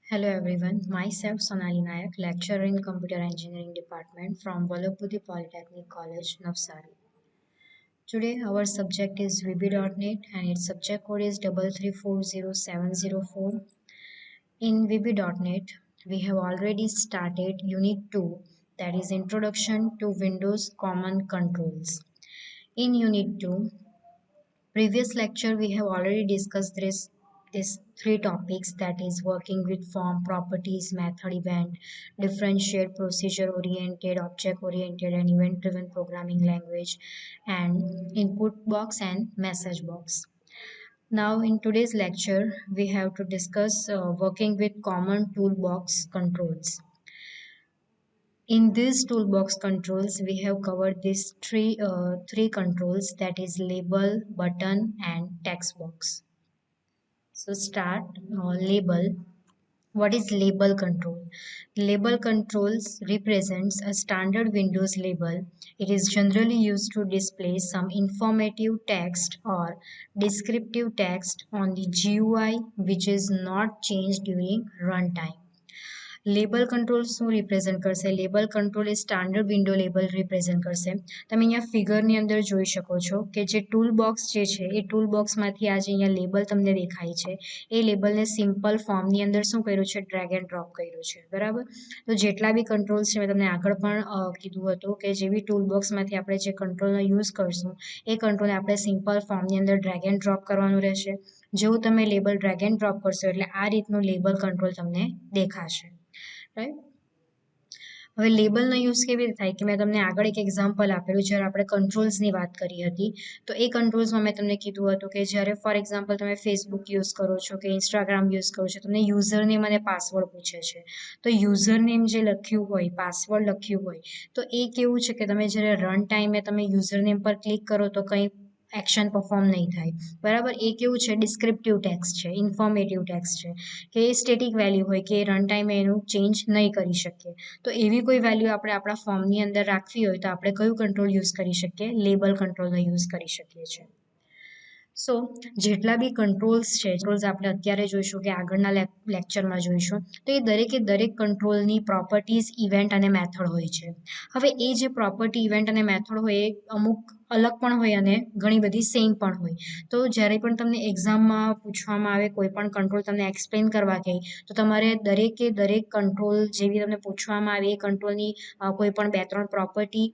Hello everyone, myself Sonali Nayak, lecturer in Computer Engineering Department from Vallabhbudhi Polytechnic College, Navsari. Today our subject is VB.NET and its subject code is 3340704. In VB.NET, we have already started Unit 2, that is Introduction to Windows Common Controls. In Unit 2, previous lecture we have already discussed these three topics, that is working with form, properties, method, event, differentiate, procedure oriented, object oriented and event driven programming language, and input box and message box. Now in today's lecture we have to discuss working with common toolbox controls. In these toolbox controls, we have covered these three controls, that is label, button, and text box. So start label. What is label control? Label controls represents a standard Windows label. It is generally used to display some informative text or descriptive text on the GUI which is not changed during runtime. Label control શું represent કરશે? Label control એ standard window label represent કરશે. તમે અહીંયા ફિગરની અંદર જોઈ શકો છો કે જે ટૂલ બોક્સ જે છે એ ટૂલ બોક્સમાંથી આ જે અહીંયા લેબલ તમને દેખાય છે એ લેબલને સિમ્પલ ફોર્મની અંદર શું કર્યું છે? ડ્રેગ એન્ડ ડ્રોપ કર્યું છે, બરાબર. તો જેટલા બી કંટ્રોલ્સ છે મેં તમને આગળ પણ કીધું હતું કે જે બી ટૂલ બોક્સમાંથી આપણે જે કંટ્રોલનો યુઝ કરશું એ કંટ્રોલને આપણે સિમ્પલ ફોર્મની અંદર ડ્રેગ એન્ડ ડ્રોપ કરવાનું રહેશે. જેવું તમે લેબલ ડ્રેગ એન્ડ ડ્રોપ કરશો એટલે આ રીતનું લેબલ કંટ્રોલ તમને દેખાશે, રાઈટ. હવે લેબલનો યુઝ કેવી રીતે થાય કે મેં તમને આગળ એક એક્ઝામ્પલ આપેલું જ્યારે આપણે કંટ્રોલ્સની વાત કરી હતી. તો એ કંટ્રોલ્સમાં મેં તમને કીધું હતું કે જ્યારે ફોર એક્ઝામ્પલ તમે ફેસબુક યુઝ કરો છો કે ઇન્સ્ટાગ્રામ યુઝ કરો છો, તમને યુઝર નેમ અને પાસવર્ડ પૂછે છે. તો યુઝર નેમ જે લખ્યું હોય, પાસવર્ડ લખ્યું હોય, તો એ કેવું છે કે તમે જ્યારે રન ટાઈમે તમે યુઝર નેમ પર ક્લિક કરો તો કંઈ એક્શન પરફોર્મ નહીં થાય, બરાબર. એ કેવું છે? ડિસ્ક્રિપ્ટિવ ટેક્સ્ટ છે, ઇન્ફોર્મેટિવ ટેક્સ્ટ છે, કે એ સ્ટેટિક વેલ્યુ હોય કે રન ટાઈમે એનું ચેન્જ નહીં કરી શકીએ. તો એવી કોઈ વેલ્યુ આપણે આપણા ફોર્મની અંદર રાખવી હોય તો આપણે કયું કંટ્રોલ યુઝ કરી શકીએ? લેબલ કંટ્રોલનો યુઝ કરી શકીએ છીએ. સો જેટલા બી કંટ્રોલ્સ છે, કંટ્રોલ્સ આપણે અત્યારે જોઈશું કે આગળના લેક્ચરમાં જોઈશું, તો એ દરેક કંટ્રોલની પ્રોપર્ટીઝ, ઇવેન્ટ અને મેથડ હોય છે. હવે એ જે પ્રોપર્ટી, ઇવેન્ટ અને મેથડ હોય એ અમુક અલગ પણ હોય અને ઘણી બધી સેમ પણ હોય. તો જ્યારે પણ તમને એક્ઝામમાં પૂછવામાં આવે કોઈ પણ કંટ્રોલ તમને એક્સપ્લેન કરવા કહે તો તમારે દરેક કંટ્રોલ જેવી તમને પૂછવામાં આવે એ કંટ્રોલની કોઈ પણ 2-3 પ્રોપર્ટી,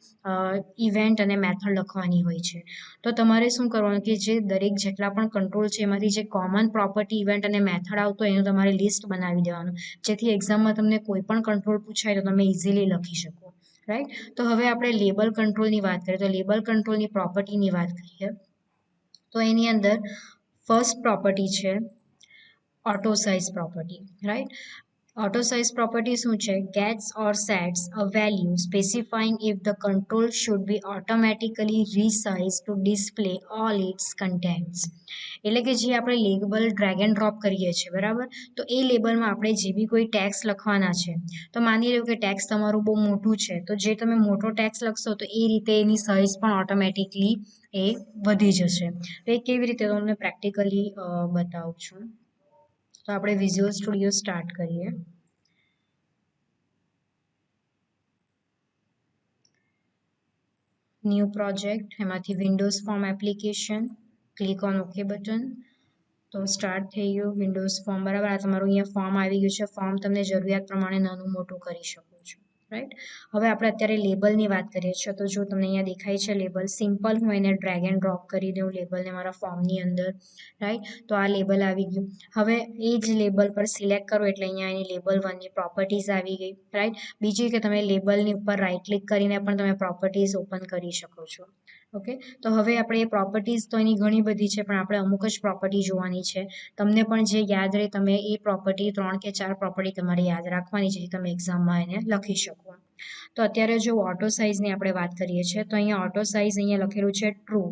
ઇવેન્ટ અને મેથડ લખવાની હોય છે. તો તમારે શું કરવાનું કે જે દરેક જેટલા પણ કંટ્રોલ છે એમાંથી જે કોમન પ્રોપર્ટી, ઇવેન્ટ અને મેથડ આવતો હોય એનું તમારે લિસ્ટ બનાવી દેવાનું, જેથી એક્ઝામમાં તમને કોઈ પણ કંટ્રોલ પૂછાય તો તમે ઇઝીલી લખી શકો, રાઈટ. તો હવે આપણે લેબલ કંટ્રોલની વાત કરીએ તો લેબલ કંટ્રોલની પ્રોપર્ટીની વાત કરીએ તો એની અંદર ફર્સ્ટ પ્રોપર્ટી છે auto size property, right. Auto size property શું છે? Gets or sets a value specifying if the control should be automatically resized to display all its contents. એટલે કે જે આપણે લેબલ ડ્રેગ એન્ડ ડ્રોપ કરીએ છીએ, બરાબર, તો એ લેબલમાં આપણે જે બી કોઈ ટેક્સ લખવાના છે, તો માની લો કે ટેક્સ તમારું બહુ મોટું છે, તો જે તમે મોટો ટેક્સ લખશો તો એ રીતે એની સાઇઝ પણ ઓટોમેટિકલી એ વધી જશે. તો એ કેવી રીતે તમને પ્રેક્ટિકલી બતાવું છું. તો આપણે વિઝ્યુઅલ સ્ટુડિયો સ્ટાર્ટ કરીએ. ન્યૂ પ્રોજેક્ટ, એમાંથી Windows form application, click on okay button. તો સ્ટાર્ટ થઈ ગયું વિન્ડોઝ ફોર્મ, બરાબર. આ તમારું અહીંયા ફોર્મ આવી ગયું છે. ફોર્મ તમને જરૂરિયાત પ્રમાણે નાનું મોટું કરી શકો છો, રાઈટ. હવે આપણે અત્યારે લેબલની વાત કરીએ છીએ. તો જો તમને અહીંયા દેખાય છે લેબલ, સિમ્પલ હું એને ડ્રેગ એન્ડ ડ્રોપ કરી દઉં લેબલને મારા ફોર્મની અંદર, રાઈટ. તો આ લેબલ આવી ગયું. હવે એ જ લેબલ પર સિલેક્ટ કરો એટલે અહીંયા એની લેબલ 1ની પ્રોપર્ટીઝ આવી ગઈ, રાઈટ. બીજી કે તમે લેબલની ઉપર રાઈટ ક્લિક કરીને પણ તમે પ્રોપર્ટીઝ ઓપન કરી શકો છો. ઓકે, તો હવે આપણે એ પ્રોપર્ટીઝ તો એની ઘણી બધી છે પણ આપણે અમુક જ પ્રોપર્ટી જોવાની છે. તમને પણ જે યાદ રહે તમે એ પ્રોપર્ટી 3 કે 4 પ્રોપર્ટી તમારે યાદ રાખવાની છે, તમે એક્ઝામમાં એને લખી શકો. તો અત્યારે જો ઓટો સાઇઝની આપણે વાત કરીએ છીએ તો અહીંયા ઓટો સાઇઝ અહીંયા લખેલું છે ટ્રુ.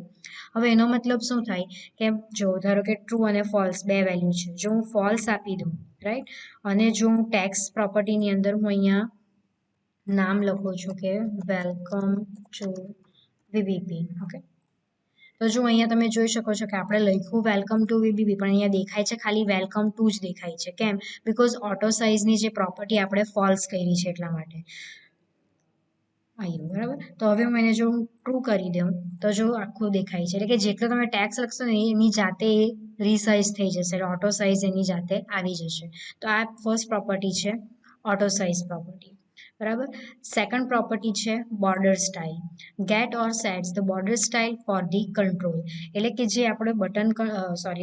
હવે એનો મતલબ શું થાય કે જો ધારો કે ટ્રુ અને ફોલ્સ બે વેલ્યુ છે, જો હું ફોલ્સ આપી દઉં, રાઈટ, અને જો હું ટેક્સ્ટ પ્રોપર્ટીની અંદર હું અહીંયા નામ લખું છું કે વેલકમ ટુ VBP, ઓકે, તો જો અહીંયા તમે જોઈ શકો છો કે આપણે લખ્યું વેલકમ ટુ વીબીબી, પણ અહીંયા દેખાય છે ખાલી વેલકમ ટુ જ દેખાય છે. કેમ? બીકોઝ ઓટો સાઇઝની જે પ્રોપર્ટી આપણે ફોલ્સ કરી છે એટલા માટે આવ્યું. બરાબર. તો હવે હું એને જો હું ટ્રુ કરી દઉં તો જો આખું દેખાય છે, એટલે કે જેટલો તમે ટેક્સ લખશો ને એની જાતે રીસાઇઝ થઈ જશે, એટલે ઓટો સાઇઝ એની જાતે આવી જશે. તો આ ફર્સ્ટ પ્રોપર્ટી છે ઓટો સાઇઝ પ્રોપર્ટી. બરાબર. સેકન્ડ પ્રોપર્ટી છે border style. Get or sets the border style for the control, એટલે કે જે આપણે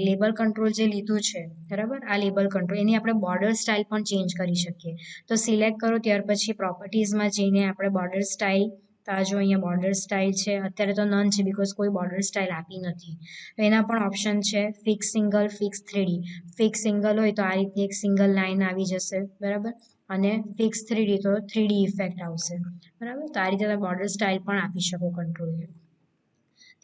લેબલ કંટ્રોલ જે લીધું છે, બરાબર, આ લેબલ કંટ્રોલ એની આપણે બોર્ડર સ્ટાઇલ પણ ચેન્જ કરી શકીએ. તો સિલેક્ટ કરો, ત્યાર પછી પ્રોપર્ટીઝમાં જઈને આપણે બોર્ડર સ્ટાઇલ, તો આ જો અહીંયા બોર્ડર સ્ટાઇલ છે, અત્યારે તો નન છે બીકોઝ કોઈ બોર્ડર સ્ટાઇલ આપી નથી. તો એના પણ ઓપ્શન છે fix single, fix 3D. Fix single હોય તો આ રીતે એક સિંગલ લાઇન આવી જશે, બરાબર, અને ફિક્સ 3D તો 3D ઇફેક્ટ આવશે, બરાબર. તો આ રીતે તમે બોર્ડર સ્ટાઇલ પણ આપી શકો કંટ્રોલને.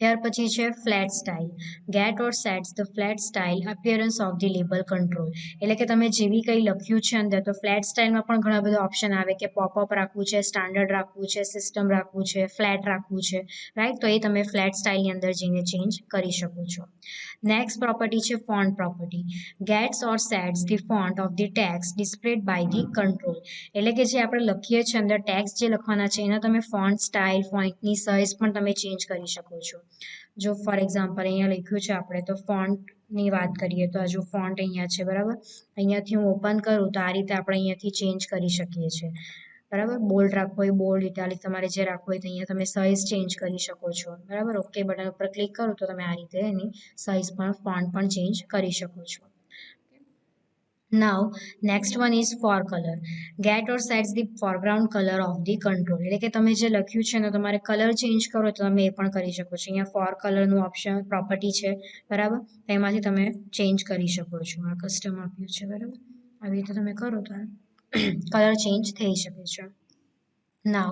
ત્યાર પછી છે flat style. Get or sets the flat style appearance of the label control, એટલે કે તમે જેવી કંઈ લખ્યું છે અંદર, તો ફ્લેટ સ્ટાઇલમાં પણ ઘણા બધા ઓપ્શન આવે કે પોપઅપ રાખવું છે, સ્ટાન્ડર્ડ રાખવું છે, સિસ્ટમ રાખવું છે, ફ્લેટ રાખવું છે, રાઈટ. તો એ તમે ફ્લેટ સ્ટાઇલની અંદર જઈને ચેન્જ કરી શકો છો. નેક્સ્ટ પ્રોપર્ટી છે font property. Gets or sets the font of the text displayed by the control, એટલે કે જે આપણે લખીએ છીએ અંદર ટેક્સ જે લખવાના છે એના તમે ફોન્ટ સ્ટાઇલ, ફોન્ટની સાઇઝ પણ તમે ચેન્જ કરી શકો છો. જો ફોર એક્ઝામ્પલ અહીંયા લખ્યું છે આપણે, તો ફોન્ટની વાત કરીએ તો આ જો ફોન્ટ અહીંયા છે, બરાબર. અહીંયાથી હું ઓપન કરું તો આ રીતે આપણે અહીંયાથી ચેન્જ કરી શકીએ છીએ, બરાબર. બોલ્ડ રાખવો હોય બોલ્ડ, ઇટાલિક, તમારે જે રાખવું હોય તો અહીંયા તમે સાઇઝ ચેન્જ કરી શકો છો, બરાબર. ઓકે બટન ઉપર ક્લિક કરો તો તમે આ રીતે એની સાઇઝ પણ, ફોન્ટ પણ ચેન્જ કરી શકો છો. Now, next one is for color. Get or sets the foreground color of the control, એટલે કે તમે જે લખ્યું છે ને તમારે કલર ચેન્જ કરો તો તમે એ પણ કરી શકો છો. અહીંયા ફોર કલરનું ઓપ્શન પ્રોપર્ટી છે, બરાબર. એમાંથી તમે ચેન્જ કરી શકો છો. આ કસ્ટમ આપ્યું છે, બરાબર. આવી રીતે તમે કરો તો કલર ચેન્જ થઈ શકે છે. Now,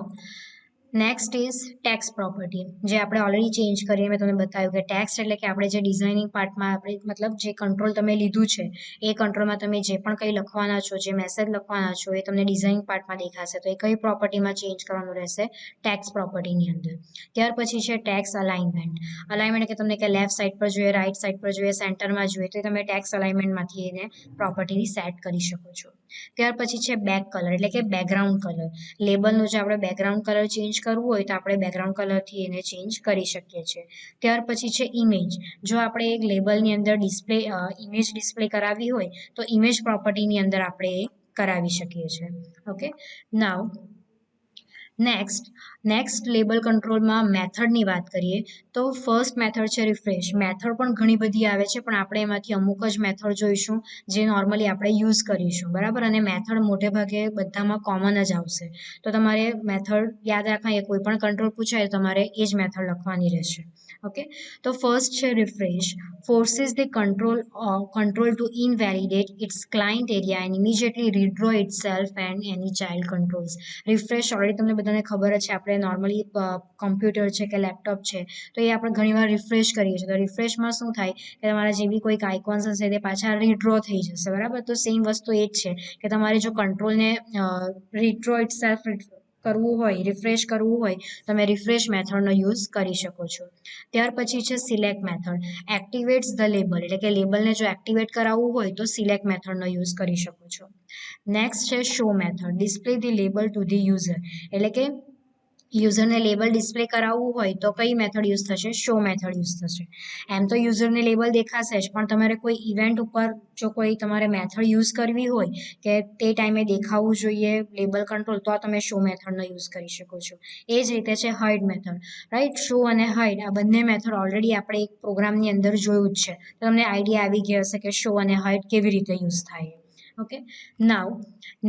next is tax property, જે આપણે ઓલરેડી ચેન્જ કરીએ. મેં તમને બતાવ્યું કે ટેક્સ એટલે કે આપણે જે ડિઝાઇનિંગ પાર્ટમાં આપણે મતલબ જે કંટ્રોલ તમે લીધું છે એ કંટ્રોલમાં તમે જે પણ કંઈ લખવાના છો, જે મેસેજ લખવાના છો, એ તમને ડિઝાઇનિંગ પાર્ટમાં દેખાશે. તો એ કઈ પ્રોપર્ટીમાં ચેન્જ કરવાનું રહેશે? ટેક્સ પ્રોપર્ટીની અંદર. ત્યાર પછી છે ટેક્સ અલાઇનમેન્ટ. અલાઇનમેન્ટ કે તમને કે લેફ્ટ સાઈડ પર જોઈએ, રાઈટ સાઈડ પર જોઈએ, સેન્ટરમાં જોઈએ, તો તમે ટેક્સ અલાઇનમેન્ટમાંથી એને પ્રોપર્ટી સેટ કરી શકો છો. ત્યાર પછી છે બેક કલર, એટલે કે બેકગ્રાઉન્ડ કલર. લેબલનું જે આપણે બેકગ્રાઉન્ડ કલર ચેન્જ કરવું હોય તો આપણે બેકગ્રાઉન્ડ કલરથી એને ચેન્જ કરી શકીએ છીએ. ત્યાર પછી છે ઇમેજ. જો આપણે એક લેબલની અંદર ઇમેજ ડિસ્પ્લે કરાવવી હોય તો ઇમેજ પ્રોપર્ટીની અંદર આપણે એ કરાવી શકીએ છીએ. ઓકે. નાવ નેક્સ્ટ લેબલ કંટ્રોલમાં મેથડની વાત કરીએ તો ફર્સ્ટ મેથડ છે રિફ્રેશ. મેથડ પણ ઘણી બધી આવે છે, પણ આપણે એમાંથી અમુક જ મેથડ જોઈશું જે નોર્મલી આપણે યુઝ કરીશું, બરાબર. અને મેથડ મોટે ભાગે બધામાં કોમન જ આવશે, તો તમારે મેથડ યાદ રાખવા, કોઈ પણ કંટ્રોલ પૂછાય તો તમારે એ જ મેથડ લખવાની રહેશે. ઓકે. તો ફર્સ્ટ છે refresh. Forces the control to invalidate its client area and immediately redraw itself and any child controls. Refresh already તમને બધાને ખબર જ છે, આપણે નોર્મલી કમ્પ્યુટર છે કે લેપટોપ છે તો એ આપણે ઘણીવાર રિફ્રેશ કરીએ છીએ. તો રિફ્રેશમાં શું થાય કે તમારા જે બી કોઈક આઇકોન્સ હશે તે પાછા રીડ્રો થઈ જશે, બરાબર. તો સેમ વસ્તુ એ જ છે કે તમારે જો કંટ્રોલને રીડ્રો ઇટસેલ્ફ કરવું હોય, રિફ્રેશ કરવું હોય, તમે રિફ્રેશ મેથડનો યુઝ કરી શકો છો. ત્યાર પછી છે સિલેક્ટ મેથડ. એક્ટિવેટ્સ ધ લેબલ, એટલે કે લેબલને જો એક્ટિવેટ કરાવવું હોય તો સિલેક્ટ મેથડનો યુઝ કરી શકો છો. નેક્સ્ટ છે show method. Display the label to the user, એટલે કે યુઝરને લેબલ ડિસ્પ્લે કરાવવું હોય તો કઈ મેથડ યુઝ થશે? શો મેથડ યુઝ થશે. એમ તો યુઝરને લેબલ દેખાશે જ, પણ તમારે કોઈ ઇવેન્ટ ઉપર જો કોઈ તમારે મેથડ યુઝ કરવી હોય કે તે ટાઈમે દેખાવું જોઈએ લેબલ કંટ્રોલ, તો તમે શો મેથડનો યુઝ કરી શકો છો. એ જ રીતે છે હાઇડ મેથડ, રાઈટ. શો અને હાઇડ આ બંને મેથડ ઓલરેડી આપણે એક પ્રોગ્રામની અંદર જોયું જ છે, તો તમને આઈડિયા આવી ગયો હશે કે શો અને હાઇડ કેવી રીતે યુઝ થાય. ઓકે. નાવ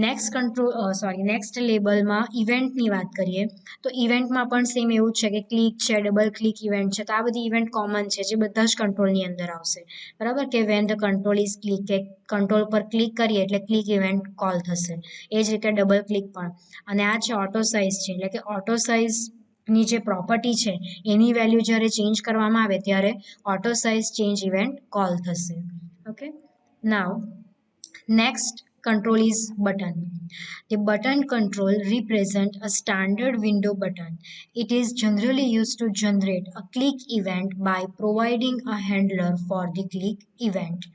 નેક્સ્ટ લેબલમાં ઇવેન્ટની વાત કરીએ તો ઇવેન્ટમાં પણ સેમ એવું જ છે કે ક્લિક છે, ડબલ ક્લિક ઇવેન્ટ છે, તો આ બધી ઇવેન્ટ કોમન છે જે બધા જ કંટ્રોલની અંદર આવશે, બરાબર. કે when the control is click, કે કંટ્રોલ પર ક્લિક કરીએ એટલે ક્લિક ઇવેન્ટ કોલ થશે. એ જ રીતે ડબલ ક્લિક પણ. અને આ છે ઓટો સાઇઝ છે, એટલે કે ઓટો સાઇઝ ની જે પ્રોપર્ટી છે એની વેલ્યુ જ્યારે ચેન્જ કરવામાં આવે ત્યારે auto size change event call થશે. Okay. Now next control is button. The button control represent a standard window button. It is generally used to generate a click event by providing a handler for the click event.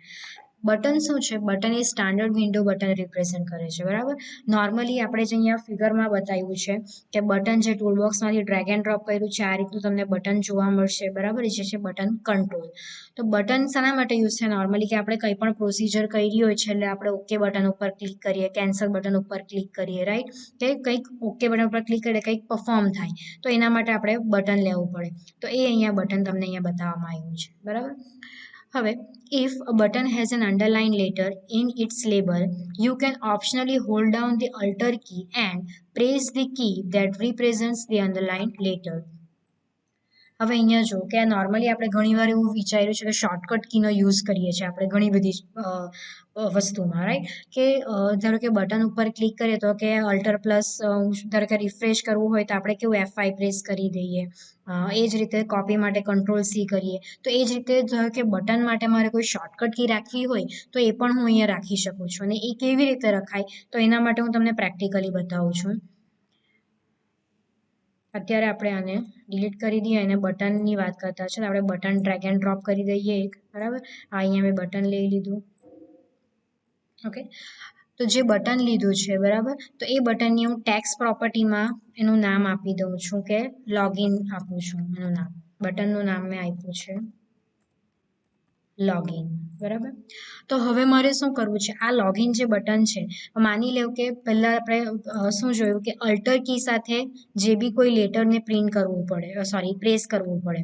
Button શું છે? Button એ standard window button represent કરે છે, બરાબર. Normally આપણે જે અહીંયા ફિગરમાં બતાવ્યું છે કે બટન જે ટૂલબોક્સમાંથી ડ્રેગ એન્ડ ડ્રોપ કર્યું છે આ રીતનું તમને બટન જોવા મળશે, બરાબર. એ જે છે બટન કંટ્રોલ. તો બટન શાના માટે યુઝ છે? નોર્મલી કે આપણે કંઈ પણ પ્રોસિજર કરી હોય છે એટલે આપણે ઓકે બટન ઉપર ક્લિક કરીએ, કેન્સલ બટન ઉપર ક્લિક કરીએ, રાઈટ. કે કંઈક ઓકે બટન ઉપર ક્લિક કરીએ કંઈક પરફોર્મ થાય તો એના માટે આપણે બટન લેવું પડે. તો એ અહીંયા બટન તમને અહીંયા બતાવવામાં આવ્યું છે, બરાબર. હવે if a button has an underlined letter in its label, you can optionally hold down the Alt key and press the key that represents the underlined letter. હવે અહીંયા જો કે નોર્મલી આપણે ઘણીવાર એવું વિચાર્યું છે કે શોર્ટકટ કીનો યુઝ કરીએ છીએ આપણે ઘણી બધી વસ્તુમાં, રાઈટ. કે ધારો કે બટન ઉપર ક્લિક કરીએ તો કે અલ્ટર પ્લસ ધારો કે રિફ્રેશ કરવું હોય તો આપણે કેવું F5 પ્રેસ કરી દઈએ. એ જ રીતે કોપી માટે કંટ્રોલ C કરીએ. તો એ જ રીતે ધારો કે બટન માટે મારે કોઈ શોર્ટકટ કી રાખવી હોય તો એ પણ હું અહીંયા રાખી શકું છું. અને એ કેવી રીતે રખાય તો એના માટે હું તમને પ્રેક્ટિકલી બતાવું છું. અત્યારે આપણે આને ડિલીટ કરી દઈએ અને બટનની વાત કરતા છે. આપણે બટન ડ્રેગ એન્ડ ડ્રોપ કરી દઈએ એક, બરાબર. અહીંયા મેં બટન લઈ લીધું, ઓકે. તો જે બટન લીધું છે, બરાબર, તો એ બટનની હું ટેક્સ્ટ પ્રોપર્ટીમાં એનું નામ આપી દઉં છું કે લોગિન આપું છું. એનું નામ બટનનું નામ મેં આપ્યું છે લોગિન, બરાબર. તો હવે મારે શું કરવું છે? આ લોગિન જે બટન છે માની લેવું કે પહેલાં આપણે શું જોયું કે અલ્ટર કી સાથે જે બી કોઈ લેટરને પ્રિન્ટ કરવું પડે, સોરી પ્રેસ કરવું પડે.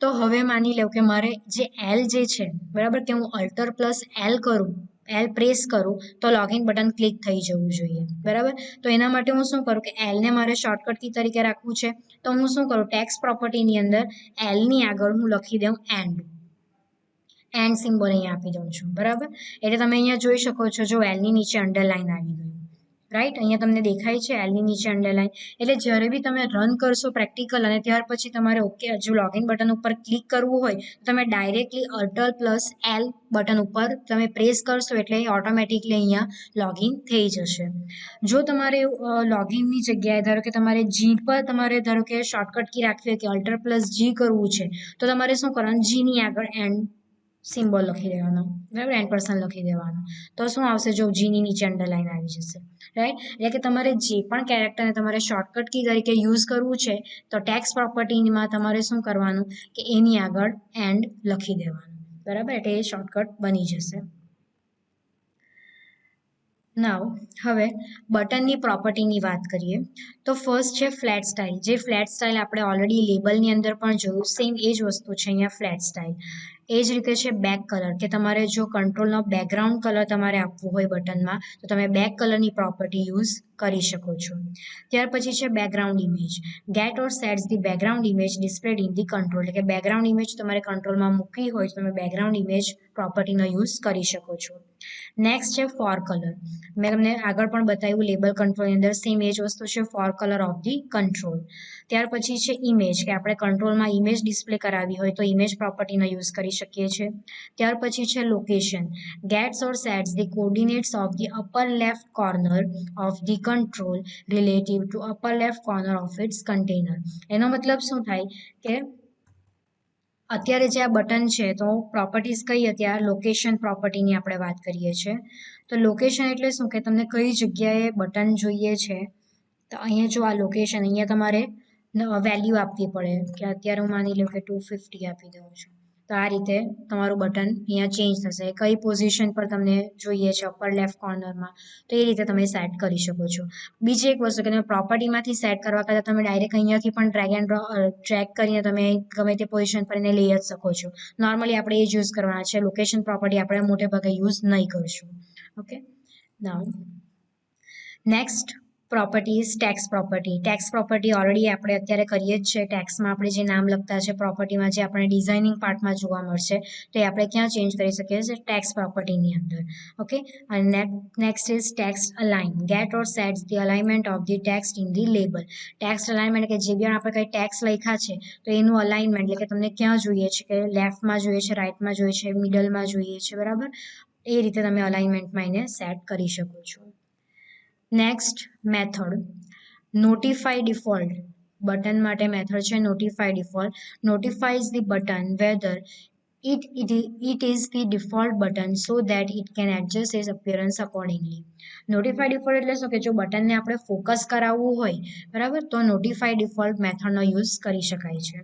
તો હવે માની લેવું કે મારે જે એલ જે છે, બરાબર, કે હું અલ્ટર પ્લસ એલ કરું, એલ પ્રેસ કરું તો લોગિન બટન ક્લિક થઈ જવું જોઈએ, બરાબર. તો એના માટે હું શું કરું કે એલને મારે શોર્ટકટ કી તરીકે રાખવું છે તો હું શું કરું ટેક્સ્ટ પ્રોપર્ટીની અંદર એલની આગળ હું લખી દઉં એન્ડ સિમ્બોલ અહીંયા આપી દઉં છું, બરાબર. એટલે તમે અહીંયા જોઈ શકો છો જો એલની નીચે અંડરલાઈન આવી ગયું, રાઈટ. અહીંયા તમને દેખાય છે એલની નીચે અંડરલાઈન. એટલે જ્યારે બી તમે રન કરશો પ્રેક્ટિકલ અને ત્યાર પછી તમારે ઓકે જો લોગિન બટન ઉપર ક્લિક કરવું હોય તો તમે directly alter plus L button ઉપર તમે પ્રેસ કરશો એટલે ઓટોમેટિકલી અહીંયા લોગિન થઈ જશે. જો તમારે લોગિનની જગ્યાએ ધારો કે તમારે જી પર તમારે ધારો કે શોર્ટકટ કી રાખવી હોય કે અલ્ટર પ્લસ જી કરવું છે તો તમારે શું કરવાનું જીની આગળ એન્ડ સિમ્બોલ લખી દેવાનો, બરાબર, %, લખી દેવાનો. તો શું આવશે? જો જીની નીચે અંડરલાઈન આવી જશે, રાઈટ. એટલે કે તમારે જે પણ કેરેક્ટરને તમારે શોર્ટકટ કી તરીકે યુઝ કરવું છે તો ટેક્સ્ટ પ્રોપર્ટીમાં તમારે શું કરવાનું કે એની આગળ એન્ડ લખી દેવાનું, બરાબર. એટલે એ શોર્ટકટ બની જશે. નાવ હવે બટનની પ્રોપર્ટીની વાત કરીએ તો ફર્સ્ટ છે ફ્લેટ સ્ટાઇલ. જે ફ્લેટ સ્ટાઇલ આપણે ઓલરેડી લેબલની અંદર પણ જોયું, સેમ એ જ વસ્તુ છે અહીંયા ફ્લેટ સ્ટાઇલ. એ જ રીતે છે બેક કલર, કે તમારે જો કંટ્રોલનો બેકગ્રાઉન્ડ કલર તમારે આપવું હોય બટનમાં તો તમે બેક કલરની પ્રોપર્ટી યુઝ કરી શકો છો. ત્યાર પછી છે background image. Get or sets the background image displayed in the control. એટલે કે બેકગ્રાઉન્ડ ઇમેજ તમારે કંટ્રોલમાં મૂકવી હોય તો તમે બેકગ્રાઉન્ડ ઇમેજ પ્રોપર્ટીનો યુઝ કરી શકો છો. નેક્સ્ટ છે ફોર કલર. મેં તમને આગળ પણ બતાવ્યું લેબલ કંટ્રોલની અંદર સેમ એ જ વસ્તુ છે fore colour of the control. ત્યાર પછી છે ઇમેજ, કે આપણે કંટ્રોલમાં ઇમેજ ડિસ્પ્લે કરાવી હોય તો ઇમેજ પ્રોપર્ટીનો યુઝ કરી શકીએ છીએ. ત્યાર પછી છે location. Gets or sets the coordinates of the upper left corner of the control relative to upper left corner of its container. એનો મતલબ શું થાય કે અત્યારે જે આ બટન છે તો પ્રોપર્ટીઝ કઈ અત્યારે લોકેશન પ્રોપર્ટીની આપણે વાત કરીએ છીએ. તો લોકેશન એટલે શું કે તમને કઈ જગ્યાએ બટન જોઈએ છે તો અહીંયા જો આ લોકેશન અહીંયા તમારે વેલ્યુ આપવી પડે કે અત્યારે હું માની લઉં કે 250 આપી દઉં છું તો આ રીતે તમારું બટન અહીંયા ચેન્જ થશે. કઈ પોઝિશન પર તમને જોઈએ છે અપર લેફ્ટ કોર્નરમાં તો એ રીતે તમે સેટ કરી શકો છો. બીજી એક વસ્તુ કે તમે પ્રોપર્ટીમાંથી સેટ કરવા કરતાં તમે ડાયરેક્ટ અહીંયાથી પણ ડ્રેગ કરીને તમે ગમે તે પોઝિશન પર એને લઈ જ શકો છો. નોર્મલી આપણે એ જ યુઝ કરવાના છે. લોકેશન પ્રોપર્ટી આપણે મોટે ભાગે યુઝ નહીં કરશું. Okay, now next property is text property. Text property already આપણે અત્યારે કરીએ જ છે. ટેક્સ્ટમાં આપણે જે નામ લખતા છે પ્રોપર્ટીમાં જે આપણે ડિઝાઇનિંગ પાર્ટમાં જોવા મળશે તો એ આપણે ક્યાં ચેન્જ કરી શકીએ છીએ? ટેક્સ્ટ પ્રોપર્ટીની અંદર. ઓકે, અને next is text align. Get or sets the alignment of the text in the label. Text alignment કે જે બી આપણે કંઈ ટેક્સ્ટ લખ્યા છે તો એનું અલાઇનમેન્ટ એટલે કે તમને ક્યાં જોઈએ છે, કે લેફ્ટમાં જોઈએ છે, રાઇટમાં જોઈએ છે, મિડલમાં જોઈએ છે, બરાબર, એ રીતે તમે અલાઇનમેન્ટમાં એને સેટ કરી શકો છો. Next method notify default. Button માટે મેથડ છે notify default. Notifies the button whether it is the default button so that it can adjust its appearance accordingly. Notify default એટલે શું કે જો બટનને આપણે ફોકસ કરાવવું હોય બરાબર તો નોટિફાય ડિફોલ્ટ મેથડનો યુઝ કરી શકાય છે.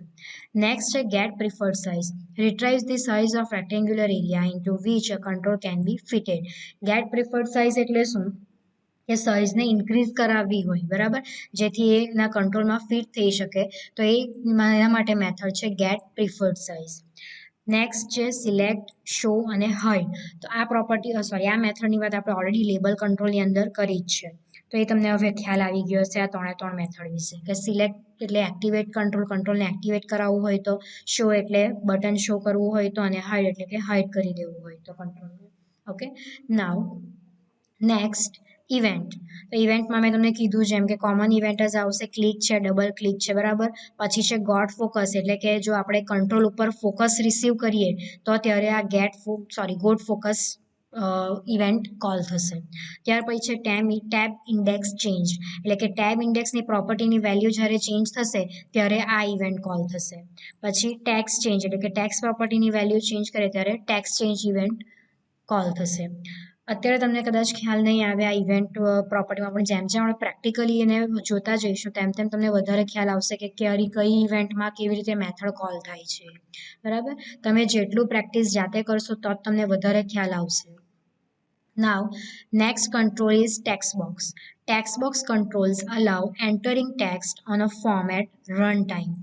નેક્સ્ટ છે get preferred size. retrieves the size of rectangular area into which a control can be fitted. Get preferred size એટલે શું કે સાઇઝને ઇન્ક્રીઝ કરાવવી હોય બરાબર જેથી એના કંટ્રોલમાં ફિટ થઈ શકે તો એના માટે મેથડ છે ગેટ પ્રિફર્ડ સાઇઝ. નેક્સ્ટ છે સિલેક્ટ શો અને હાઇડ. તો આ પ્રોપર્ટી સોરી આ મેથડની વાત આપણે ઓલરેડી લેબલ કંટ્રોલની અંદર કરી જ છે તો એ તમને હવે ખ્યાલ આવી ગયો હશે આ ત્રણ મેથડ વિશે કે સિલેક્ટ એટલે એક્ટિવેટ કંટ્રોલને એક્ટિવેટ કરાવવું હોય તો, શો એટલે બટન શો કરવું હોય તો, અને હાઇડ એટલે કે હાઇડ કરી દેવું હોય તો કંટ્રોલને. Okay now next event. તો ઇવેન્ટમાં મેં તમને કીધું જેમ કે કોમન ઇવેન્ટ જ આવશે, ક્લિક છે, ડબલ ક્લિક છે બરાબર. પછી છે ગોટ ફોકસ એટલે કે જો આપણે કંટ્રોલ ઉપર ફોકસ રિસીવ કરીએ તો ત્યારે આ ગોટ ફોકસ ઇવેન્ટ કોલ થશે. ત્યાર પછી છે ટેબ ઇન્ડેક્સ ચેન્જ એટલે કે ટેબ ઇન્ડેક્સની પ્રોપર્ટીની વેલ્યુ જ્યારે ચેન્જ થશે ત્યારે આ ઇવેન્ટ કોલ થશે. પછી ટેક્સ ચેન્જ એટલે કે ટેક્સ પ્રોપર્ટીની વેલ્યુ ચેન્જ કરે ત્યારે ટેક્સ ચેન્જ ઇવેન્ટ કોલ થશે. અત્યારે તમને કદાચ ખ્યાલ નહીં આવે આ ઇવેન્ટ પ્રોપર્ટીમાં પણ જેમ જેમ આપણે પ્રેક્ટિકલી એને જોતા જઈશું તેમ તેમ તમને વધારે ખ્યાલ આવશે કે કઈ ઇવેન્ટમાં કેવી રીતે મેથડ કોલ થાય છે બરાબર. તમે જેટલું પ્રેક્ટિસ જાતે કરશો તો જ તમને વધારે ખ્યાલ આવશે. Now, next control is text box. Text box controls allow entering text on a form at runtime.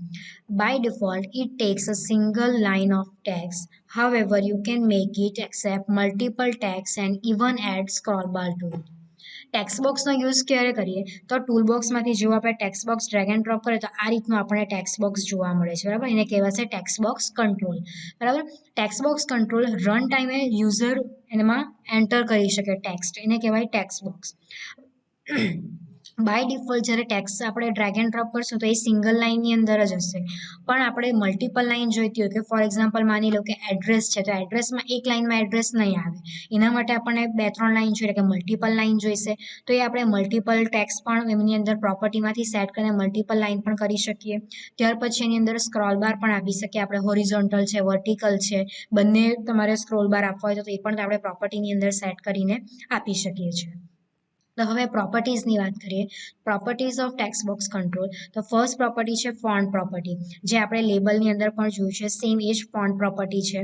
By default, it takes a single line of text. However, you can make it accept multiple text and even add scroll bar to it. Text બોક્સનો use ક્યારે કરીએ તો tool બોક્સમાંથી જો આપણે text box drag and drop કરીએ તો આ રીતનું આપણને ટેક્સ્ટ બોક્સ જોવા મળે છે બરાબર. એને કહેવાશે ટેક્સ્ટ બોક્સ કંટ્રોલ બરાબર. ટેક્સ્ટ બોક્સ કંટ્રોલ રન ટાઈમે યુઝર એમાં એન્ટર કરી શકે ટેક્સ્ટ એને કહેવાય ટેક્સ્ટ બોક્સ. બાય ડિફોલ્ટ જ્યારે ટેક્સ્ટ આપણે ડ્રેગ એન્ડ ડ્રોપ કરશું તો એ સિંગલ લાઇનની અંદર જ હશે પણ આપણે મલ્ટિપલ લાઇન જોઈતી હોય કે ફોર એક્ઝામ્પલ માની લો કે એડ્રેસ છે તો એડ્રેસમાં એક લાઇનમાં એડ્રેસ નહીં આવે એના માટે આપણને 2-3 લાઇન જોઈએ કે મલ્ટિપલ લાઇન જોઈશે તો એ આપણે મલ્ટિપલ ટેક્સ્ટ પણ એમની અંદર પ્રોપર્ટીમાંથી સેટ કરીને મલ્ટિપલ લાઇન પણ કરી શકીએ. ત્યાર પછી એની અંદર સ્ક્રોલ બાર પણ આપી શકીએ આપણે હોરિઝોન્ટલ છે વર્ટિકલ છે બંને તમારે સ્ક્રોલ બાર આપવા હોય તો એ પણ આપણે પ્રોપર્ટીની અંદર સેટ કરીને આપી શકીએ છીએ. તો હવે પ્રોપર્ટીઝની વાત કરીએ. Properties of text box control. તો ફર્સ્ટ પ્રોપર્ટી છે ફોન્ટ પ્રોપર્ટી જે આપણે લેબલની અંદર પણ જોયું છે સેમ એ જ ફોન્ટ પ્રોપર્ટી છે.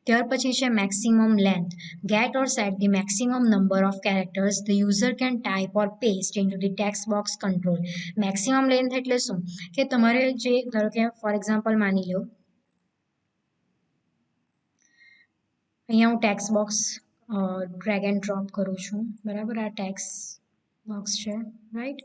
ત્યાર પછી છે maximum length. Get or set the maximum number of characters the user can type or paste into the text box control. Maximum length એટલે શું કે તમારે જે ધારો કે ફોર એક્ઝામ્પલ માની લો અહીંયા હું text box drag and drop કરું છું બરાબર. આ ટેક્સ્ટ બોક્સ છે રાઈટ.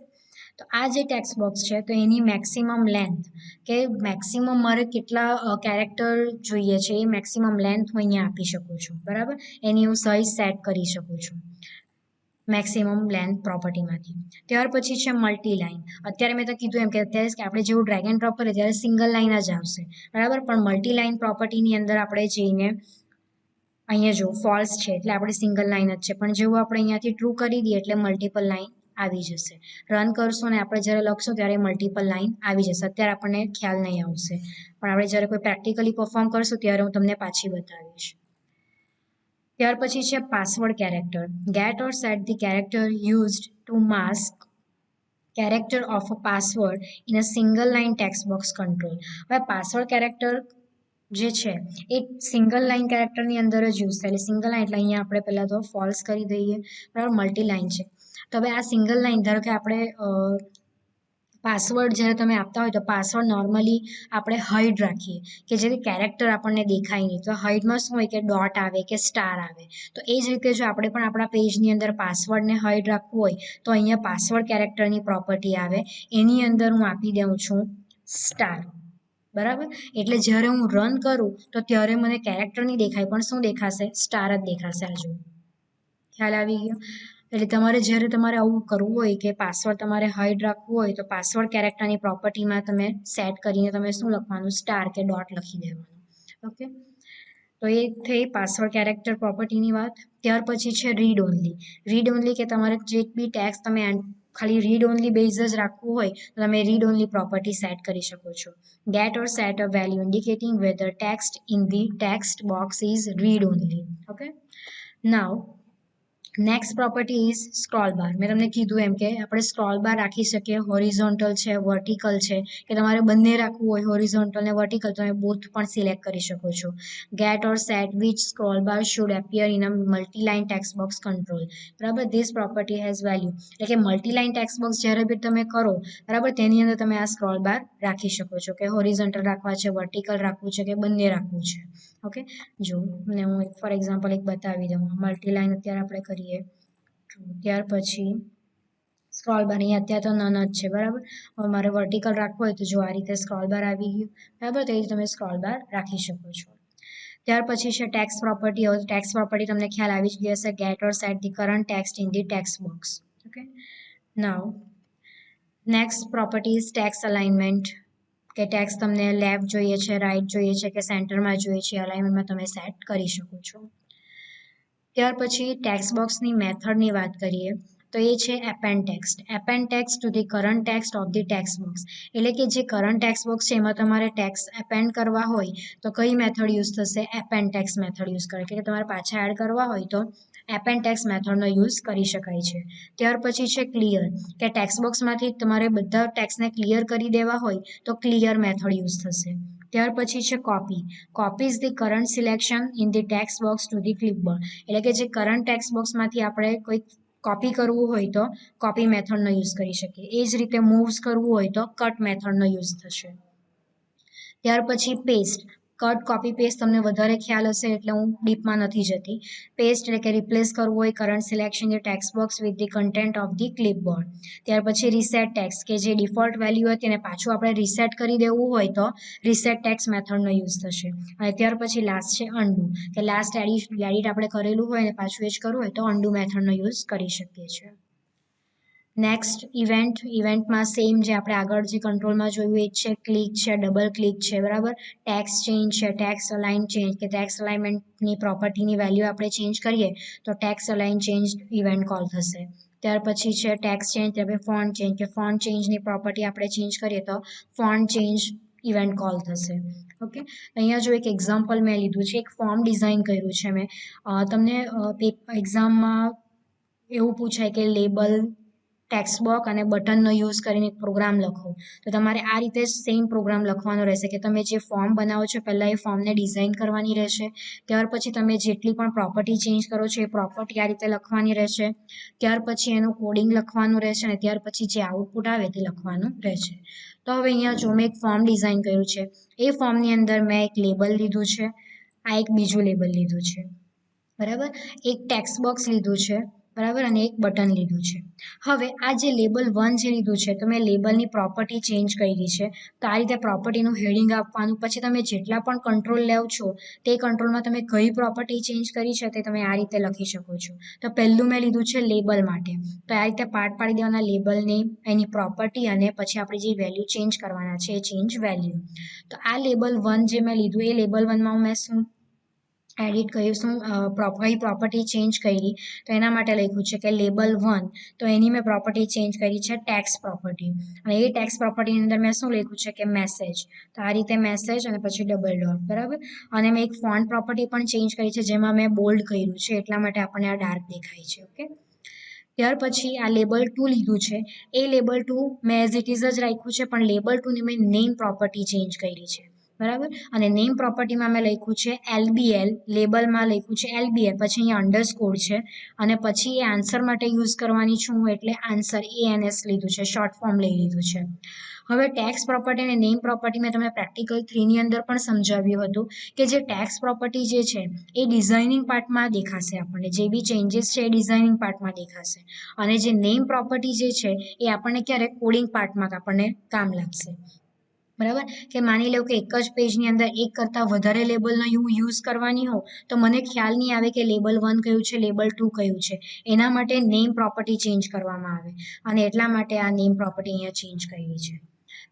તો આ જે ટેક્સ્ટ બોક્સ છે તો એની મેક્સિમમ લેન્થ કે મેક્સિમમ મારે કેટલા કેરેક્ટર જોઈએ છે એ મેક્સિમમ લેન્થ હું અહીંયા આપી શકું છું બરાબર. એની હું સાઇઝ સેટ કરી શકું છું મેક્સિમમ લેન્થ પ્રોપર્ટીમાંથી. ત્યાર પછી છે મલ્ટી લાઇન. અત્યારે મેં તો કીધું એમ કે અત્યારે કે આપણે જેવું ડ્રેગ એન્ડ ડ્રોપ કરીએ ત્યારે સિંગલ લાઇન જ આવશે બરાબર પણ મલ્ટી લાઇન પ્રોપર્ટીની અંદર આપણે જઈને અહીંયા જો ફોલ્સ છે એટલે આપણે સિંગલ લાઇન જ છે પણ જેવું આપણે અહીંયાથી ટ્રુ કરી દઈએ એટલે મલ્ટિપલ લાઇન આવી જશે. રન કરશું અને આપણે જ્યારે લખશું ત્યારે મલ્ટિપલ લાઇન આવી જશે. અત્યારે આપણને ખ્યાલ નહીં આવશે પણ આપણે જ્યારે કોઈ પ્રેક્ટિકલી પરફોર્મ કરશું ત્યારે હું તમને પાછી બતાવીશ. ત્યાર પછી છે password character. Get or set the character used to mask character of a password in a single line text box control. હવે પાસવર્ડ કેરેક્ટર જે છે એ સિંગલ લાઇન કેરેક્ટરની અંદર જ યુઝ થાય એટલે સિંગલ લાઇન એટલે અહીંયા આપણે પહેલાં તો ફોલ્સ કરી દઈએ બરાબર. મલ્ટી લાઇન છે તો હવે આ સિંગલ લાઇન ધારો કે આપણે પાસવર્ડ જ્યારે તમે આપતા હોય તો પાસવર્ડ નોર્મલી આપણે હાઇડ રાખીએ કે જેથી કેરેક્ટર આપણને દેખાય નહીં. તો હાઇડમાં શું હોય કે ડોટ આવે કે સ્ટાર આવે તો એ જ રીતે જો આપણે પણ આપણા પેજની અંદર પાસવર્ડને હાઇડ રાખવું હોય તો અહીંયા પાસવર્ડ કેરેક્ટરની પ્રોપર્ટી આવે એની અંદર હું આપી દઉં છું સ્ટાર બરાબર. એટલે જ્યારે હું રન કરું તો ત્યારે મને કેરેક્ટર નહીં દેખાય પણ શું દેખાશે સ્ટાર જ દેખાશે. આ જો ખ્યાલ આવી ગયો. એટલે તમારે જ્યારે તમારે આવું કરવું હોય કે પાસવર્ડ તમારે હાઇડ રાખવું હોય તો પાસવર્ડ કેરેક્ટરની પ્રોપર્ટીમાં તમે સેટ કરીને તમે શું લખવાનું સ્ટાર કે ડોટ લખી દેવાનું. ઓકે તો એ થઈ પાસવર્ડ કેરેક્ટર પ્રોપર્ટીની વાત. ત્યાર પછી છે રીડ ઓનલી. રીડ ઓનલી કે તમારે જે બી ટેક્સ તમે ખાલી રીડ ઓનલી બેઝ જ રાખવું હોય તો તમે રીડ ઓનલી પ્રોપર્ટી સેટ કરી શકો છો. Get or set a value indicating whether text in the text box is read only. Okay, now next property is scroll bar. મેં તમને કીધું એમ કે આપણે સ્ક્રોલ બાર રાખી શકીએ, હોરિઝોન્ટલ છે, વર્ટિકલ છે, કે તમારે બંને રાખવું હોય હોરિઝોન્ટલ ને વર્ટિકલ તો તમે બોથ પણ સિલેક્ટ કરી શકો છો. Get or set which scroll bar should appear in a multiline text box control. બરાબર, ધીસ પ્રોપર્ટી હેઝ વેલ્યુ. એટલે કે મલ્ટીલાઇન ટેક્સ્ટ બોક્સ જ્યારે બી તમે કરો બરાબર તેની અંદર તમે આ સ્ક્રોલ બાર રાખી શકો છો કે હોરિઝોન્ટલ રાખવા છે, વર્ટિકલ રાખવું છે કે બંને રાખવું છે. ઓકે, જો મને હું ફોર એક્ઝામ્પલ એક બતાવી દઉં. મલ્ટીલાઇન અત્યારે આપણે કરીએ, ત્યાર પછી સ્ક્રોલ બાર અહીંયા અત્યારે તો નન જ છે બરાબર. હવે મારે વર્ટિકલ રાખવું હોય તો જો આ રીતે સ્ક્રોલ બાર આવી ગયું બરાબર, તો એ તમે સ્ક્રોલ બાર રાખી શકો છો. ત્યાર પછી છે ટેક્સ્ટ પ્રોપર્ટી. હવે ટેક્સ્ટ પ્રોપર્ટી તમને ખ્યાલ આવી જ ગઈ હશે. Get or set the current text in the text box. Okay, now next property is text alignment. કે ટેક્સ્ટ તમને લેફ્ટ જોઈએ છે, રાઈટ જોઈએ છે કે સેન્ટરમાં જોઈએ છે, અલાઇનમેન્ટમાં તમે સેટ કરી શકો છો. ત્યાર પછી ટેક્સ્ટ બોક્સની મેથડની વાત કરીએ તો એ છે append text. Append text to the current text of the text box. એટલે કે જે કરંટ ટેક્સ્ટ બોક્સ છે એમાં તમારે ટેક્સ્ટ એપેન્ડ કરવા હોય તો કઈ મેથડ યુઝ થશે? એપેન્ડ ટેક્સ્ટ મેથડ યુઝ કરે. કે તમારે પાછા એડ કરવા હોય તો એપેન્ડ ટેક્સ્ટ મેથડનો યુઝ કરી શકાય છે. ત્યાર પછી છે ક્લિયર. કે ટેક્સ્ટ બોક્સમાંથી તમારે બધા ટેક્સ્ટને ક્લિયર કરી દેવા હોય તો ક્લિયર મેથડ યુઝ થશે. ત્યાર પછી છે copy. Copy is the current selection in the text box to the clipboard. એટલે કે જે કરંટ ટેક્સ્ટ બોક્સમાંથી આપણે કોઈ કોપી કરવું હોય તો કોપી મેથડનો યુઝ કરી શકીએ. એ જ રીતે મૂવ્સ કરવું હોય તો કટ મેથડનો યુઝ થશે. ત્યાર પછી પેસ્ટ. કટ, કોપી, પેસ્ટ તમને વધારે ખ્યાલ હશે એટલે હું ડીપમાં નથી જતી. પેસ્ટ એટલે કે રિપ્લેસ કરવું હોય current selection the text box with the content of the clipboard. ત્યાર પછી રીસેટ ટેક્સ્ટ, કે જે ડિફોલ્ટ વેલ્યુ હતી એને પાછું આપણે રીસેટ કરી દેવું હોય તો રીસેટ ટેક્સ્ટ મેથડનો યુઝ થશે. અને ત્યાર પછી લાસ્ટ છે અન્ડુ. કે લાસ્ટ એડિટ આપણે કરેલું હોય અને પાછું એ જ કરવું હોય તો અન્ડુ મેથડનો યુઝ કરી શકીએ છીએ. Next event. ઇવેન્ટમાં સેમ જે આપણે આગળ જે કંટ્રોલમાં જોયું એ છે. ક્લિક છે, ડબલ ક્લિક છે બરાબર. ટેક્સ ચેન્જ છે, ટેક્સ અલાઇન ચેન્જ, કે ટેક્સ અલાઇનમેન્ટની પ્રોપર્ટીની વેલ્યુ આપણે ચેન્જ કરીએ તો tax align change event call થશે. ત્યાર પછી છે ટેક્સ ચેન્જ, એટલે ફોન્ટ ચેન્જ, કે ફોન્ટ ચેન્જની પ્રોપર્ટી આપણે ચેન્જ કરીએ તો ફોન્ટ ચેન્જ ઇવેન્ટ કોલ થશે. ઓકે, અહીંયા જો એક એક્ઝામ્પલ મેં લીધું છે. એક ફોર્મ ડિઝાઇન કર્યું છે મેં. તમને એક્ઝામમાં એવું પૂછાય કે લેબલ, ટેક્સ્ટ બોક્સ અને બટનનો યુઝ કરીને એક પ્રોગ્રામ લખો તો તમારે આ રીતે જ સેમ પ્રોગ્રામ લખવાનો રહેશે. કે તમે જે ફોર્મ બનાવો છો પહેલાં એ ફોર્મને ડિઝાઇન કરવાની રહેશે. ત્યાર પછી તમે જેટલી પણ પ્રોપર્ટી ચેન્જ કરો છો એ પ્રોપર્ટી આ રીતે લખવાની રહેશે. ત્યાર પછી એનું કોડિંગ લખવાનું રહેશે અને ત્યાર પછી જે આઉટપુટ આવે તે લખવાનું રહેશે. તો હવે અહીંયા જો મેં એક ફોર્મ ડિઝાઇન કર્યું છે. એ ફોર્મની અંદર મેં એક લેબલ લીધું છે, આ એક બીજું લેબલ લીધું છે બરાબર, એક ટેક્સ્ટ બોક્સ લીધું છે બરાબર, અને એક બટન લીધું છે. હવે આ જે લેબલ 1 જે લીધું છે તો મેં લેબલની પ્રોપર્ટી ચેન્જ કરી છે. તો આ રીતે પ્રોપર્ટીનું હેડિંગ આપવાનું. પછી તમે જેટલા પણ કંટ્રોલ લેવ છો તે કંટ્રોલમાં તમે કઈ પ્રોપર્ટી ચેન્જ કરી છે તે તમે આ રીતે લખી શકો છો. તો પહેલું મેં લીધું છે લેબલ માટે. તો આ રીતે પાર્ટ પાડી દેવાના લેબલની, એની પ્રોપર્ટી અને પછી આપણે જે વેલ્યુ ચેન્જ કરવાના છે એ ચેન્જ વેલ્યુ. તો આ લેબલ 1 જે મેં લીધું એ લેબલ 1માં મેં શું એડિટ કર્યું, શું કઈ પ્રોપર્ટી ચેન્જ કરી તો એના માટે લખ્યું છે કે લેબલ 1. તો એની મેં પ્રોપર્ટી ચેન્જ કરી છે ટેક્સ પ્રોપર્ટી. અને એ ટેક્સ પ્રોપર્ટીની અંદર મેં શું લખ્યું છે કે મેસેજ. તો આ રીતે મેસેજ અને પછી ડબલ ડોટ બરાબર. અને મેં એક ફોન્ટ પ્રોપર્ટી પણ ચેન્જ કરી છે જેમાં મેં બોલ્ડ કર્યું છે એટલા માટે આપણને આ ડાર્ક દેખાય છે. ઓકે, ત્યાર પછી આ લેબલ 2 લીધું છે. એ લેબલ 2 મેં એઝ ઇટ ઇઝ જ રાખ્યું છે પણ લેબલ 2 ની મેં નેમ પ્રોપર્ટી ચેન્જ કરી છે બરાબર. અને નેમ પ્રોપર્ટીમાં મેં લખ્યું છે LBL, લેબલમાં લખ્યું છે LBL, પછી અહીંયા અંડરસ્કોર છે અને પછી એ આન્સર માટે યુઝ કરવાની છું એટલે આન્સર ANS લીધું છે, શોર્ટ ફોર્મ લઈ લીધું છે. હવે ટેક્સ પ્રોપર્ટી અને નેમ પ્રોપર્ટી મેં તમને પ્રેક્ટિકલ 3 ની અંદર પણ સમજાવ્યું હતું કે જે ટેક્સ પ્રોપર્ટી જે છે એ ડિઝાઇનિંગ પાર્ટમાં દેખાશે. આપણને જે બી ચેન્જીસ છે એ ડિઝાઇનિંગ પાર્ટમાં દેખાશે અને જે નેમ પ્રોપર્ટી જે છે એ આપણને ક્યારે કોડિંગ પાર્ટમાં આપણને કામ લાગશે બરાબર. કે માની લો કે એક જ પેજની અંદર એક કરતાં વધારે લેબલનો યુઝ કરવાની હો તો મને ખ્યાલ નહીં આવે કે લેબલ 1 કયું છે, લેબલ 2 કયું છે. એના માટે નેમ પ્રોપર્ટી ચેન્જ કરવામાં આવે અને એટલા માટે આ નેમ પ્રોપર્ટી અહીંયા ચેન્જ કરી છે.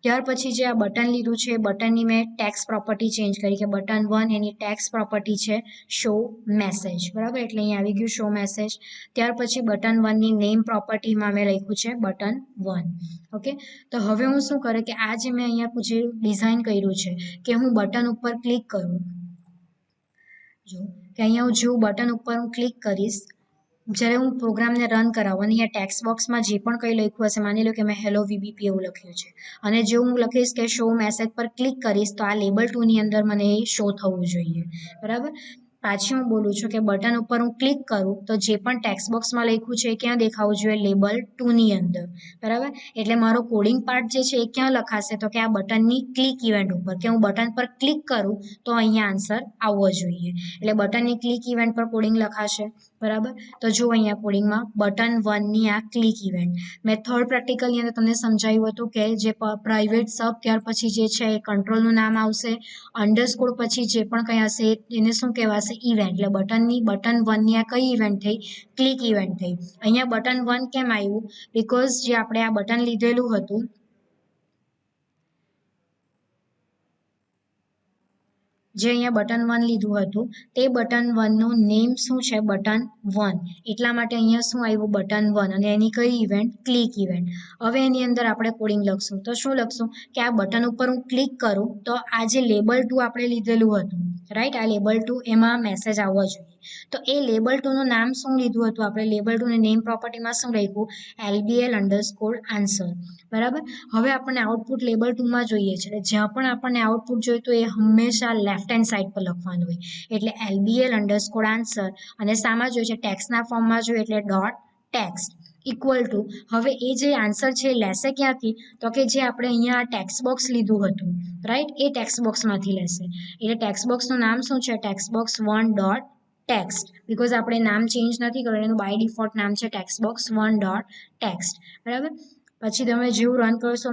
ત્યાર પછી જે આ બટન લીધું છે એ બટનની મેં ટેક્સ્ટ પ્રોપર્ટી ચેન્જ કરી કે બટન 1 એની ટેક્સ્ટ પ્રોપર્ટી છે શો મેસેજ, બરાબર, એટલે અહીં આવી ગયું શો મેસેજ. ત્યાર પછી બટન 1 ની નેમ પ્રોપર્ટીમાં મેં લખ્યું છે બટન 1. ઓકે, તો હવે હું શું કરે કે આ જે મેં અહીંયા જે ડિઝાઇન કર્યું છે કે હું બટન ઉપર ક્લિક કરું, જો કે અહીંયા હું જેવું બટન ઉપર હું ક્લિક કરીશ, જ્યારે હું પ્રોગ્રામને રન કરાવું અને અહીંયા ટેક્સ્ટ બોક્સમાં જે પણ કંઈ લખ્યું હશે, માની લો કે મેં હેલો વીબીપી એવું લખ્યું છે, અને જો હું લખીશ કે શો મેસેજ પર ક્લિક કરીશ તો આ લેબલ 2 ની અંદર મને એ શો થવું જોઈએ, બરાબર. પાછી હું બોલું છું કે બટન ઉપર હું ક્લિક કરું તો જે પણ ટેક્સ્ટ બોક્સમાં લખ્યું છે એ ક્યાં દેખાવું જોઈએ, લેબલ 2 ની અંદર, બરાબર. એટલે મારો કોડિંગ પાર્ટ જે છે એ ક્યાં લખાશે તો કે આ બટનની ક્લિક ઇવેન્ટ ઉપર, કે હું બટન પર ક્લિક કરું તો અહીંયા આન્સર આવવો જોઈએ, એટલે બટનની ક્લિક ઇવેન્ટ પર કોડિંગ લખાશે, બરાબર. તો જો અહીંયા કોડિંગમાં બટન 1 ની આ ક્લિક ઇવેન્ટ મેં થર્ડ પ્રેક્ટિકલની અંદર તમને સમજાવ્યું હતું કે જે પ્રાઇવેટ સબ ત્યાર પછી જે છે એ કંટ્રોલનું નામ આવશે, અંડરસ્કોર પછી જે પણ કંઈ હશે એને શું કહેવાશે, ઇવેન્ટ. એટલે બટન 1 ની આ કઈ ઇવેન્ટ થઈ, ક્લિક ઇવેન્ટ થઈ. અહીંયા બટન 1 કેમ આવ્યું, બીકોઝ જે આપણે આ બટન લીધેલું હતું, જે અહીંયા બટન 1 લીધું હતું તે બટન 1 નું નેમ શું છે, બટન 1, એટલા માટે અહીંયા શું આવ્યું, બટન 1, અને એની કઈ ઇવેન્ટ, ક્લિક ઇવેન્ટ. હવે એની અંદર આપણે કોડિંગ લખશું તો શું લખશું કે આ બટન ઉપર હું ક્લિક કરું તો આ જે લેબલ 2 આપણે લીધેલું હતું, રાઈટ, આ લેબલ 2 એમાં મેસેજ આવવો જોઈએ. તો એ લેબલ 2 નું નામ શું લીધું હતું આપણે, લેબલ 2 ની નેમ પ્રોપર્ટીમાં શું લખ્યું, LBL_answer, બરાબર. હવે આપણને આઉટપુટ લેબલ 2 માં જોઈએ છે, એટલે જ્યાં પણ આપણને આઉટપુટ જોઈતું એ હંમેશા લેફ્ટ હેન્ડ સાઈડ પર લખવાનું હોય, એટલે LBL_answer, અને સામા જોઈએ છે ટેક્સ્ટના ફોર્મમાં જોઈએ એટલે .text ઇક્વલ ટુ, હવે એ જે આન્સર છે એ લેશે ક્યાંથી તો કે જે આપણે અહીંયા આ ટેક્સ્ટ બોક્સ લીધું હતું, રાઈટ, એ ટેક્સ્ટ બોક્સમાંથી લેશે. એટલે ટેક્સ્ટ બોક્સનું નામ શું છે, ટેક્સ્ટ બોક્સ 1.text, બીકોઝ આપણે નામ ચેન્જ નથી કર્યું, એનું બાય ડિફોલ્ટ નામ છે ટેક્સ્ટ બોક્સ 1.text, બરાબર. પછી તમે જેવું રન કરશો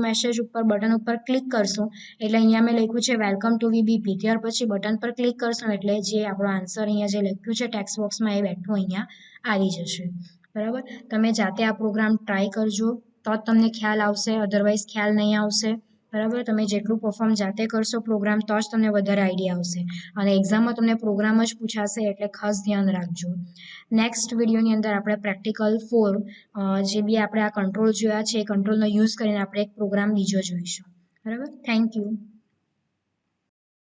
મેસેજ ઉપર બટન ઉપર ક્લિક કરશો એટલે અહીંયા મેં લખ્યું છે વેલકમ ટુ વીબીપી, ત્યાર પછી બટન પર ક્લિક કરશો એટલે જે આપણો આન્સર અહીંયા જે લખ્યું છે ટેક્સ્ટ બોક્સમાં એ બેઠું અહીંયા આવી જશે, બરાબર. તમે જાતે આ પ્રોગ્રામ ટ્રાય કરજો તો જ તમને ખ્યાલ આવશે, અધરવાઇઝ ખ્યાલ નહીં આવશે, બરાબર. તમે જેટલું પરફોર્મ જાતે કરશો પ્રોગ્રામ તો જ તમને વધારે આઈડિયા આવશે, અને એક્ઝામમાં તમને પ્રોગ્રામ જ પૂછાશે એટલે ખાસ ધ્યાન રાખજો. નેક્સ્ટ વિડીયોની અંદર આપણે પ્રેક્ટિકલ 4 જે બી આપણે આ કંટ્રોલ જોયા છે એ કંટ્રોલનો યુઝ કરીને આપણે એક પ્રોગ્રામ બીજો જોઈશું, બરાબર. Thank you.